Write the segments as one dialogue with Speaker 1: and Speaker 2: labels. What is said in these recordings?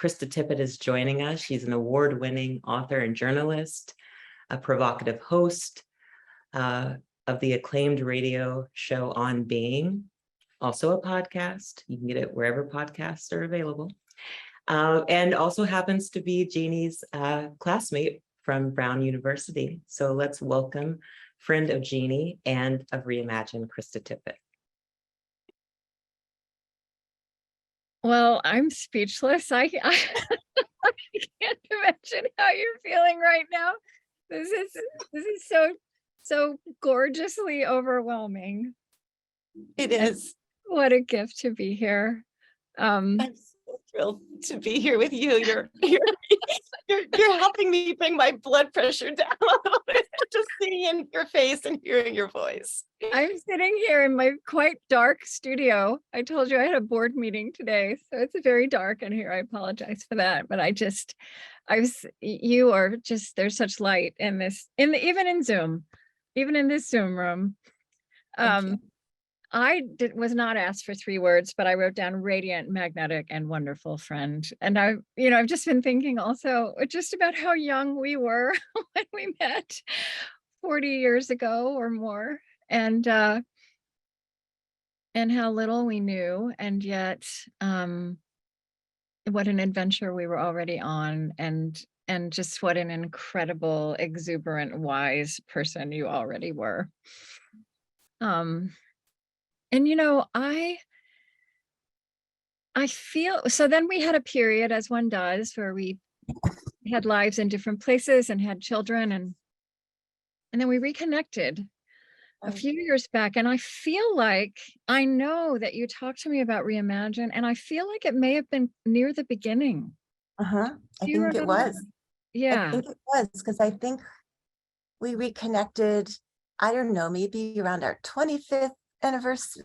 Speaker 1: Krista Tippett is joining us. She's an award-winning author and journalist, a provocative host of the acclaimed radio show On Being, also a podcast. You can get it wherever podcasts are available. And also happens to be Jeannie's classmate from Brown University. So let's welcome friend of Jeannie and of Reimagine, Krista Tippett.
Speaker 2: Well, I'm speechless. I can't imagine how you're feeling right now. This is so gorgeously overwhelming.
Speaker 3: It is.
Speaker 2: What a gift to be here.
Speaker 3: I'm so thrilled to be here with you. You're helping me bring my blood pressure down a little bit, just seeing your face and hearing your voice.
Speaker 2: I'm sitting here in my quite dark studio. I told you I had a board meeting today, so it's very dark in here. I apologize for that, but you are just, there's such light in this, even in this Zoom room. Was not asked for 3 words, but I wrote down radiant, magnetic, and wonderful friend. And I've just been thinking also just about how young we were when we met 40 years ago or more, and how little we knew, and yet what an adventure we were already on, and just what an incredible, exuberant, wise person you already were. And I feel, so then we had a period, as one does, where we had lives in different places and had children, and then we reconnected a few years back. And I feel like, I know that you talked to me about Reimagine, and I feel like it may have been near the beginning.
Speaker 3: I think it was.
Speaker 2: Yeah.
Speaker 3: I think it was, because I think we reconnected, I don't know, maybe around our 25th anniversary,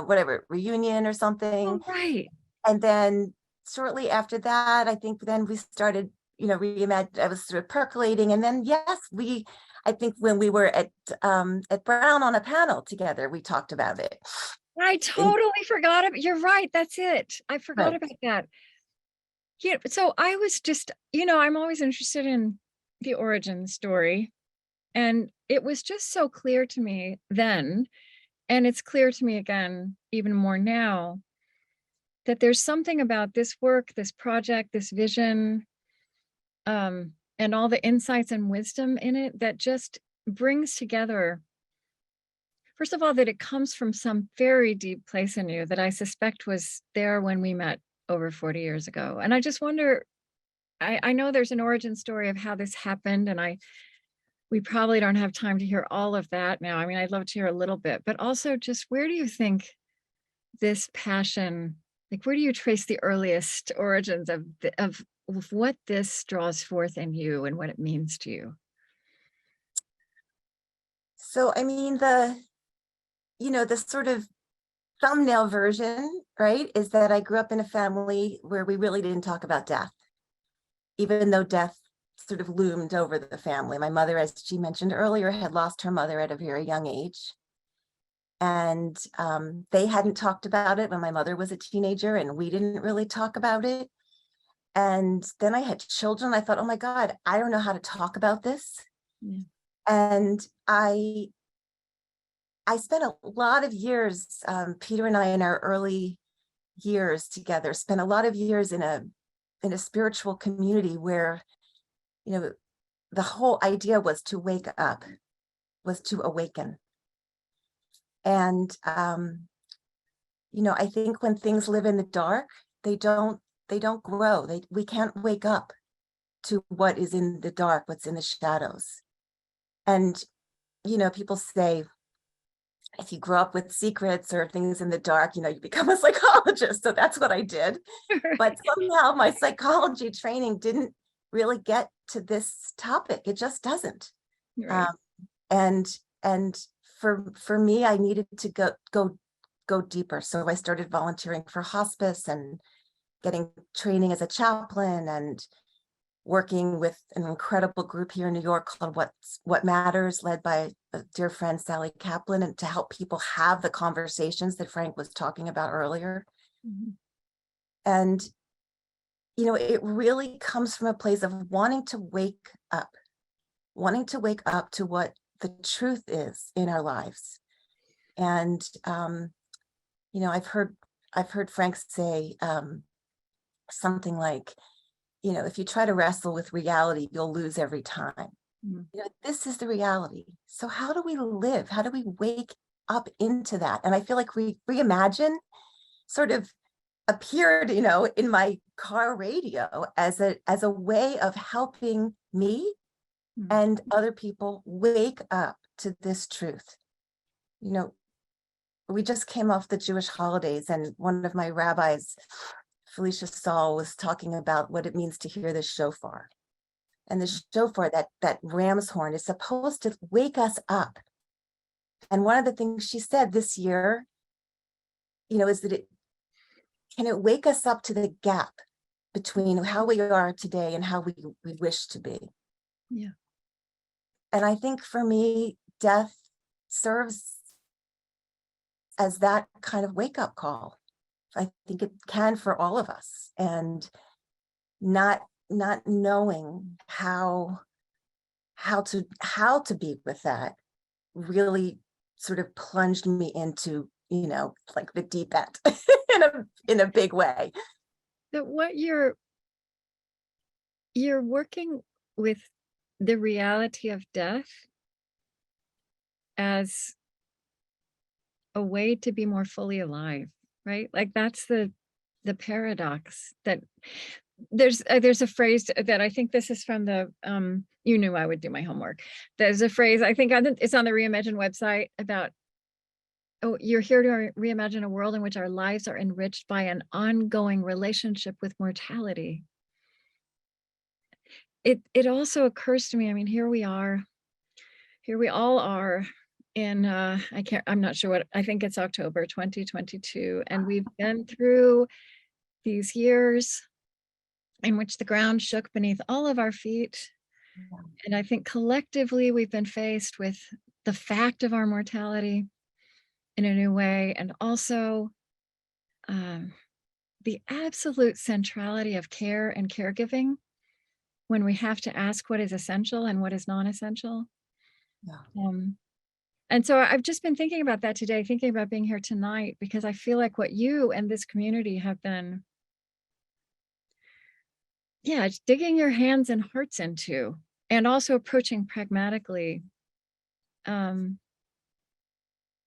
Speaker 3: whatever, reunion or something.
Speaker 2: Oh, right.
Speaker 3: And then shortly after that, I think then we started, Reimagine. I was sort of percolating, and then I think when we were at Brown on a panel together, we talked about it.
Speaker 2: I totally forgot about. You're right. That's it. I forgot about that. Yeah. So I was just, I'm always interested in the origin story, and it was just so clear to me then. And it's clear to me again, even more now, that there's something about this work, this project, this vision, and all the insights and wisdom in it that just brings together, first of all, that it comes from some very deep place in you that I suspect was there when we met over 40 years ago. And I just wonder, I know there's an origin story of how this happened, and we probably don't have time to hear all of that now. I mean, I'd love to hear a little bit, but also just where do you think this passion, like where do you trace the earliest origins of what this draws forth in you and what it means to you?
Speaker 3: So, I mean, the sort of thumbnail version, right, is that I grew up in a family where we really didn't talk about death, even though death sort of loomed over the family. My mother, as she mentioned earlier, had lost her mother at a very young age. And they hadn't talked about it when my mother was a teenager, and we didn't really talk about it. And then I had children. I thought, oh my God, I don't know how to talk about this. Yeah. And I spent a lot of years, Peter and I in our early years together, spent a lot of years in a spiritual community where the whole idea was to wake up, was to awaken. And, I think when things live in the dark, they don't grow. We can't wake up to what is in the dark, what's in the shadows. And, people say, if you grow up with secrets or things in the dark, you become a psychologist. So that's what I did. But somehow my psychology training didn't really get to this topic. It just doesn't. Right. And for me, I needed to go deeper. So I started volunteering for hospice and getting training as a chaplain and working with an incredible group here in New York called What Matters, led by a dear friend, Sally Kaplan, and to help people have the conversations that Frank was talking about earlier. Mm-hmm. And, it really comes from a place of wanting to wake up to what the truth is in our lives. And, I've heard Frank say something like, if you try to wrestle with reality, you'll lose every time.
Speaker 2: Mm.
Speaker 3: This is the reality. So how do we live? How do we wake up into that? And I feel like reimagine sort of appeared, in my car radio as a way of helping me
Speaker 2: Mm.
Speaker 3: and other people wake up to this truth. We just came off the Jewish holidays, and one of my rabbis, Felicia Saul, was talking about what it means to hear the shofar. And the shofar, that ram's horn, is supposed to wake us up. And one of the things she said this year, is that can it wake us up to the gap between how we are today and how we wish to be?
Speaker 2: Yeah.
Speaker 3: And I think for me, death serves as that kind of wake-up call. I think it can for all of us. And not knowing how to be with that really sort of plunged me into, like the deep end in a big way.
Speaker 2: That what you're working with the reality of death as a way to be more fully alive, right? Like that's the paradox. That there's a phrase that I think this is from the you knew I would do my homework. There's a phrase, I think it's on the Reimagine website, about, oh, you're here to reimagine a world in which our lives are enriched by an ongoing relationship with mortality. It also occurs to me, I mean, here we all are in I'm not sure what, I think it's October 2022, and we've been through these years in which the ground shook beneath all of our feet. And I think collectively we've been faced with the fact of our mortality in a new way, and also the absolute centrality of care and caregiving, when we have to ask what is essential and what is non-essential.
Speaker 3: Yeah.
Speaker 2: And so I've just been thinking about that today, thinking about being here tonight, because I feel like what you and this community have been, it's digging your hands and hearts into, and also approaching pragmatically,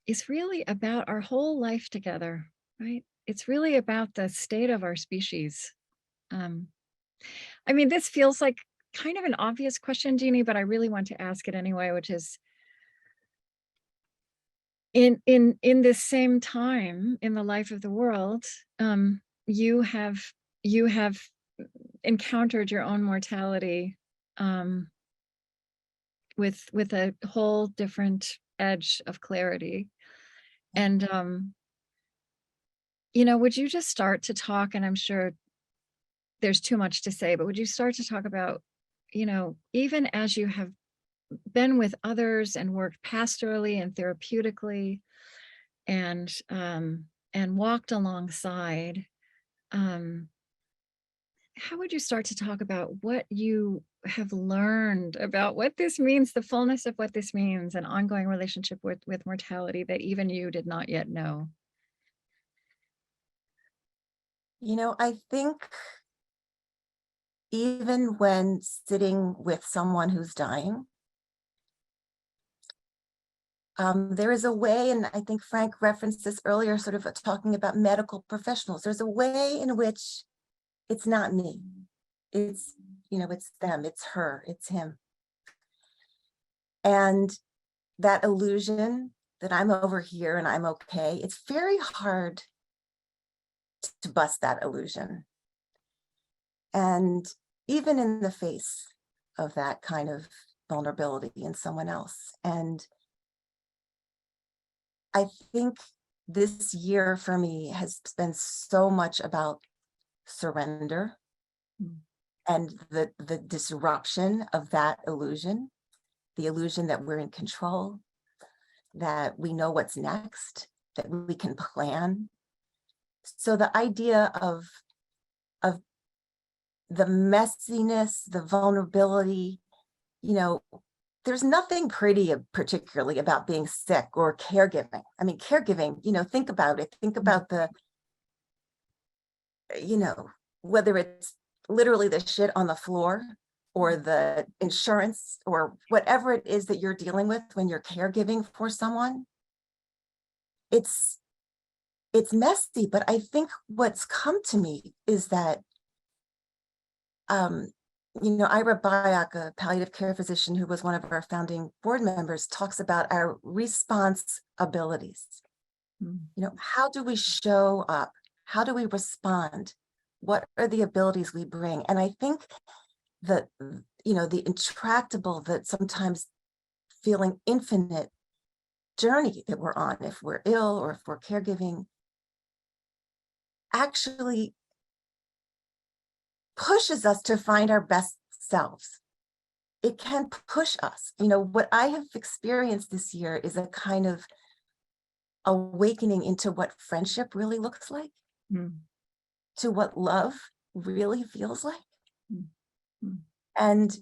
Speaker 2: is really about our whole life together, right? It's really about the state of our species. I mean, this feels like kind of an obvious question, Jeannie, but I really want to ask it anyway, which is, in this same time in the life of the world, you have encountered your own mortality with a whole different edge of clarity. And would you just start to talk, and I'm sure there's too much to say, but would you start to talk about, even as you have been with others and worked pastorally and therapeutically, and walked alongside, how would you start to talk about what you have learned about what this means, the fullness of what this means, an ongoing relationship with mortality that even you did not yet know?
Speaker 3: I think even when sitting with someone who's dying, there is a way, and I think Frank referenced this earlier, sort of talking about medical professionals. There's a way in which it's not me. It's, it's them, it's her, it's him. And that illusion that I'm over here and I'm okay, it's very hard to bust that illusion. And even in the face of that kind of vulnerability in someone else. And I think this year for me has been so much about surrender and the disruption of that illusion, the illusion that we're in control, that we know what's next, that we can plan. So the idea of the messiness, the vulnerability, you know, there's nothing pretty particularly about being sick or caregiving. I mean, caregiving, you know, think about it. Think about the, you know, whether it's literally the shit on the floor or the insurance or whatever it is that you're dealing with when you're caregiving for someone. It's messy, but I think what's come to me is that, you know, Ira Byock, a palliative care physician who was one of our founding board members, talks about our response abilities. You know, how do we show up? How do we respond? What are the abilities we bring? And I think that, you know, the intractable, that sometimes feeling infinite journey that we're on, if we're ill or if we're caregiving, actually pushes us to find our best selves. It can push us. You know, what I have experienced this year is a kind of awakening into what friendship really looks like, to what love really feels like. And,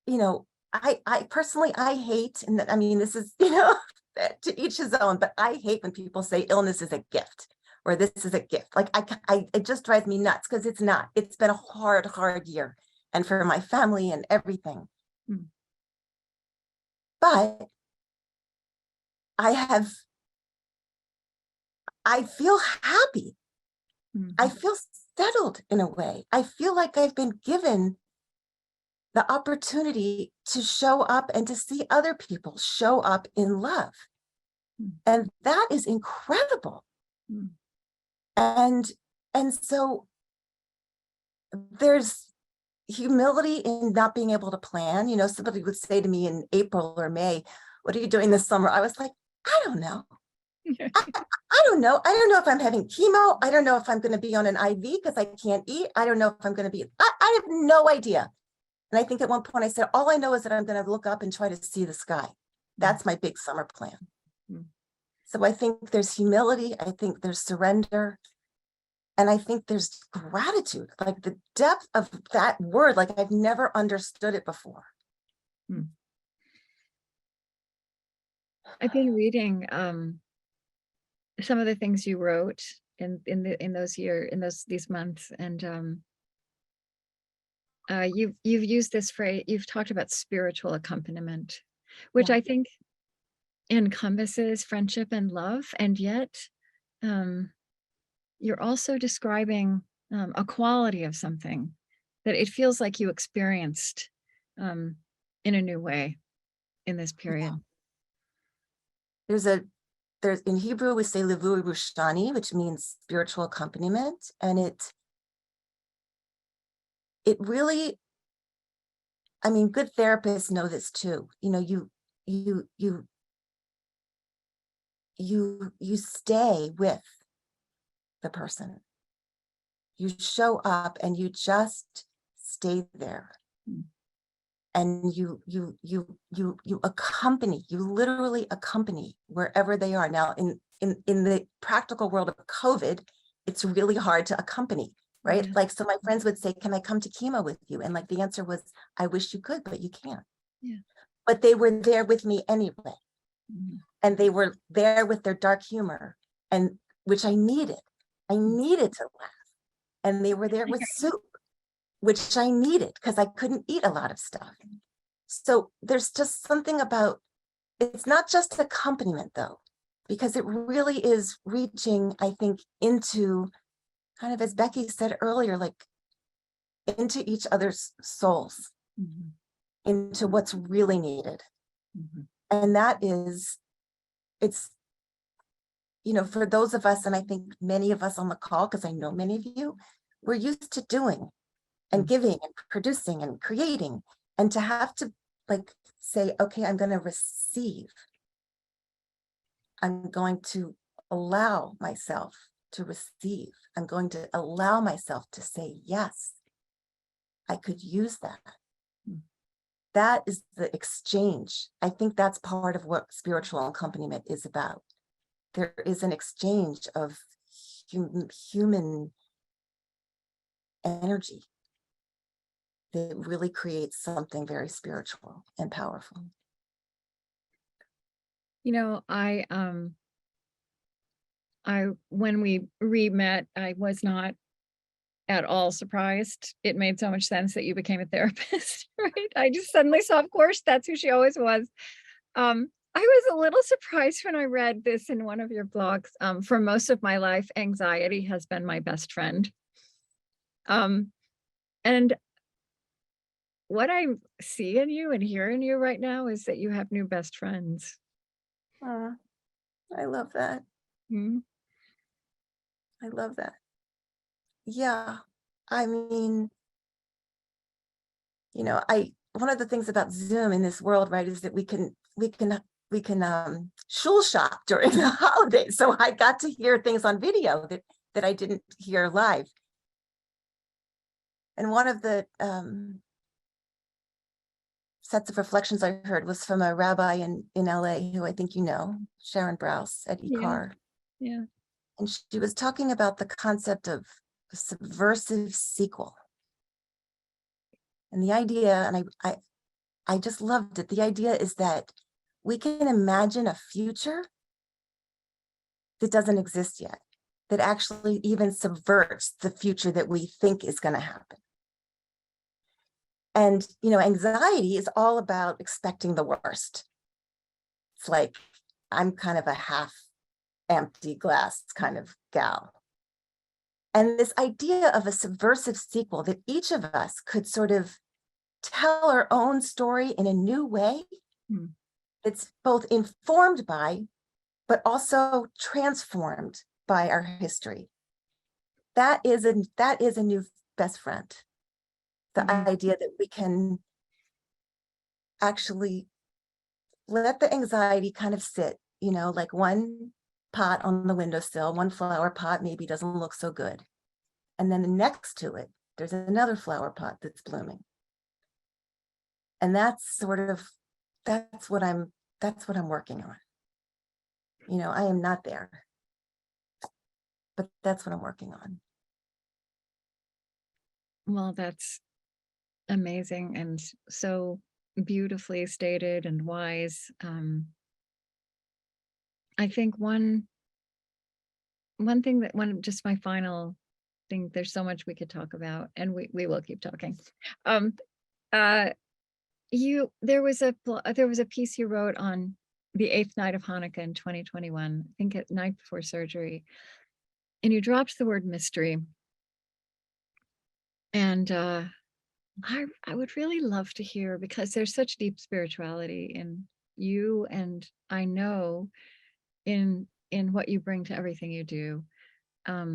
Speaker 3: you know, I personally, I hate, and I mean, this is, you know, to each his own, but I hate when people say illness is a gift or this is a gift. Like it just drives me nuts because it's not. It's been a hard year, and for my family and everything. But I feel happy. I feel settled in a way. I feel like I've been given the opportunity to show up and to see other people show up in love. And that is incredible. And so there's humility in not being able to plan. You know, somebody would say to me in April or May, what are you doing this summer? I was like, I don't know. I don't know. I don't know if I'm having chemo. I don't know if I'm going to be on an IV because I can't eat. I don't know if I'm going to be, I have no idea. And I think at one point I said, all I know is that I'm going to look up and try to see the sky. That's my big summer plan. So I think there's humility. I think there's surrender. And I think there's gratitude, like the depth of that word, like I've never understood it before.
Speaker 2: I've been reading some of the things you wrote in these months, and you've used this phrase. You've talked about spiritual accompaniment, which I think encompasses friendship and love, and yet you're also describing a quality of something that it feels like you experienced in a new way in this period.
Speaker 3: There's in Hebrew we say levui rushani, which means spiritual accompaniment, and it really, I mean, good therapists know this too. You know, you stay with the person. You show up and you just stay there. And you accompany, you literally accompany wherever they are. Now, in the practical world of COVID, it's really hard to accompany, right? Like, so my friends would say, can I come to chemo with you? And like, the answer was, I wish you could, but you can't. But they were there with me anyway. And they were there with their dark humor, and which I needed. I needed to laugh. And they were there with soup, which I needed because I couldn't eat a lot of stuff. So there's just something about, it's not just accompaniment though, because it really is reaching, I think, into kind of, as Becky said earlier, like into each other's souls, into what's really needed. And that is, it's, you know, for those of us, and I think many of us on the call, because I know many of you, we're used to doing and giving and producing and creating, and to have to like say, okay, I'm going to receive. I'm going to allow myself to receive. I'm going to allow myself to say, yes, I could use that. That is the exchange. I think that's part of what spiritual accompaniment is about. There is an exchange of human energy that really creates something very spiritual and powerful.
Speaker 2: You know, when we re-met, I was not at all surprised. It made so much sense that you became a therapist, right? I just suddenly saw, of course, that's who she always was. I was a little surprised when I read this in one of your blogs. For most of my life, anxiety has been my best friend. And what I see in you and hear in you right now is that you have new best friends.
Speaker 3: I love that.
Speaker 2: Hmm?
Speaker 3: I love that. Yeah. I mean, one of the things about Zoom in this world, right, is that we can shul shop during the holidays. So I got to hear things on video that I didn't hear live. And one of the sets of reflections I heard was from a rabbi in LA who I think you know, Sharon Brous at Ikar.
Speaker 2: Yeah.
Speaker 3: And she was talking about the concept of a subversive sequel. And the idea, and I just loved it. The idea is that we can imagine a future that doesn't exist yet, that actually even subverts the future that we think is going to happen. And, anxiety is all about expecting the worst. It's like, I'm kind of a half empty glass kind of gal. And this idea of a subversive sequel, that each of us could sort of tell our own story in a new way, it's both informed by, but also transformed by our history. That is a new best friend. The idea that we can actually let the anxiety kind of sit, like one pot on the windowsill, one flower pot maybe doesn't look so good. And then next to it, there's another flower pot that's blooming. And that's what I'm working on. I am not there, but that's what I'm working on.
Speaker 2: Well, that's amazing and so beautifully stated and wise. I think one thing just my final thing, there's so much we could talk about, and we will keep talking. There was a piece you wrote on the 8th night of Hanukkah in 2021, I think at night before surgery, and you dropped the word mystery. And I would really love to hear, because there's such deep spirituality in you, and I know in what you bring to everything you do. I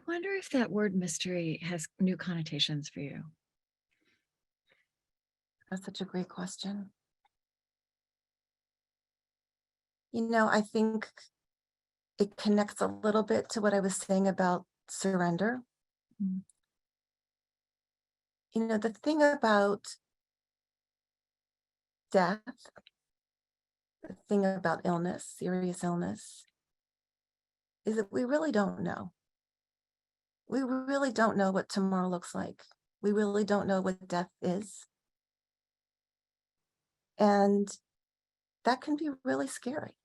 Speaker 2: wonder if that word mystery has new connotations for you.
Speaker 3: That's such a great question. I think it connects a little bit to what I was saying about surrender. The thing about death, the thing about illness, serious illness, is that we really don't know. We really don't know what tomorrow looks like. We really don't know what death is. And that can be really scary.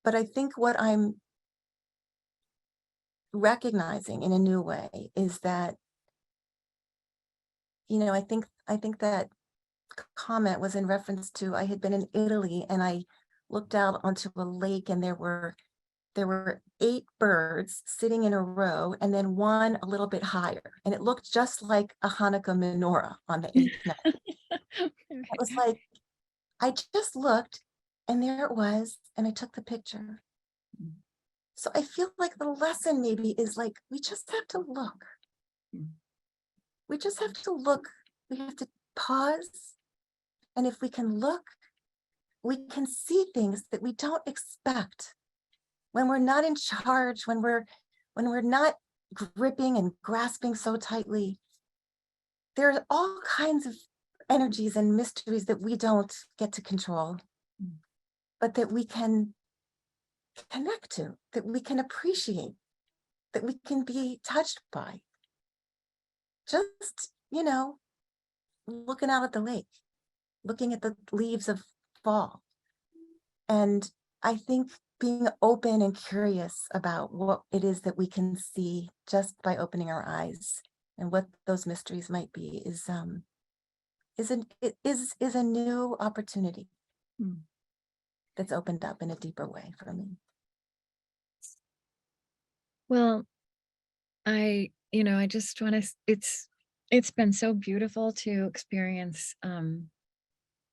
Speaker 3: But I think what I'm recognizing in a new way is that, I think that comment was in reference to, I had been in Italy and I looked out onto a lake and there were 8 birds sitting in a row and then one a little bit higher. And it looked just like a Hanukkah menorah on the 8th night. It was like, I just looked and there it was, and I took the picture. So I feel like the lesson maybe is like, we just have to look. We just have to look. We have to pause. And if we can look, we can see things that we don't expect. When we're not in charge, when we're not gripping and grasping so tightly, there are all kinds of energies and mysteries that we don't get to control, but that we can connect to, that we can appreciate, that we can be touched by. Just, looking out at the lake, looking at the leaves of fall. And I think being open and curious about what it is that we can see just by opening our eyes and what those mysteries might be is a new opportunity that's opened up in a deeper way for me.
Speaker 2: Well, I just want to, it's been so beautiful to experience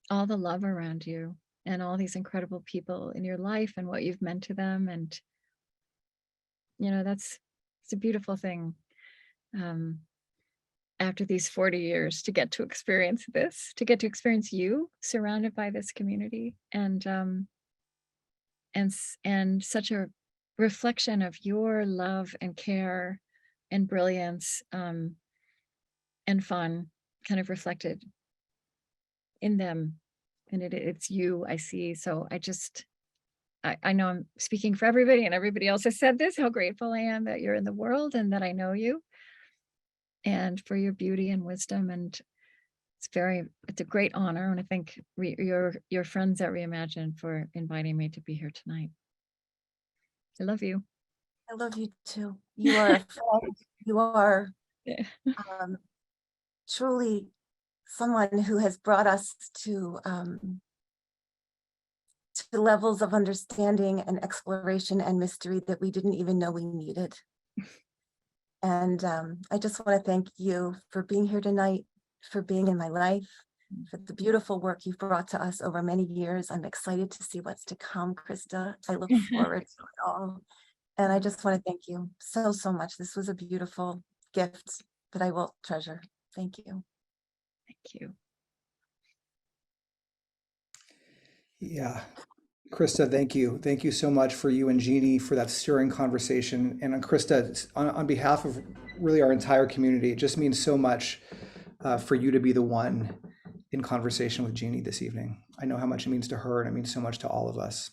Speaker 2: all the love around you and all these incredible people in your life and what you've meant to them. And, it's a beautiful thing. After these 40 years to get to experience this, to get to experience you surrounded by this community and such a reflection of your love and care and brilliance and fun kind of reflected in them. And it's you I see. So I know I'm speaking for everybody and everybody else has said this, how grateful I am that you're in the world and that I know you and for your beauty and wisdom. And it's a great honor. I want to thank your friends at Reimagine for inviting me to be here tonight. I love you.
Speaker 3: I love you too. You are a friend. You are truly someone who has brought us to levels of understanding and exploration and mystery that we didn't even know we needed. And I just want to thank you for being here tonight, for being in my life, for the beautiful work you've brought to us over many years. I'm excited to see what's to come, Krista. I look forward to it all. And I just want to thank you so, so much. This was a beautiful gift that I will treasure. Thank you.
Speaker 2: Thank you.
Speaker 4: Yeah. Krista, thank you. Thank you so much for you and Jeannie for that stirring conversation. And Krista, on behalf of really our entire community, it just means so much for you to be the one in conversation with Jeannie this evening. I know how much it means to her and it means so much to all of us.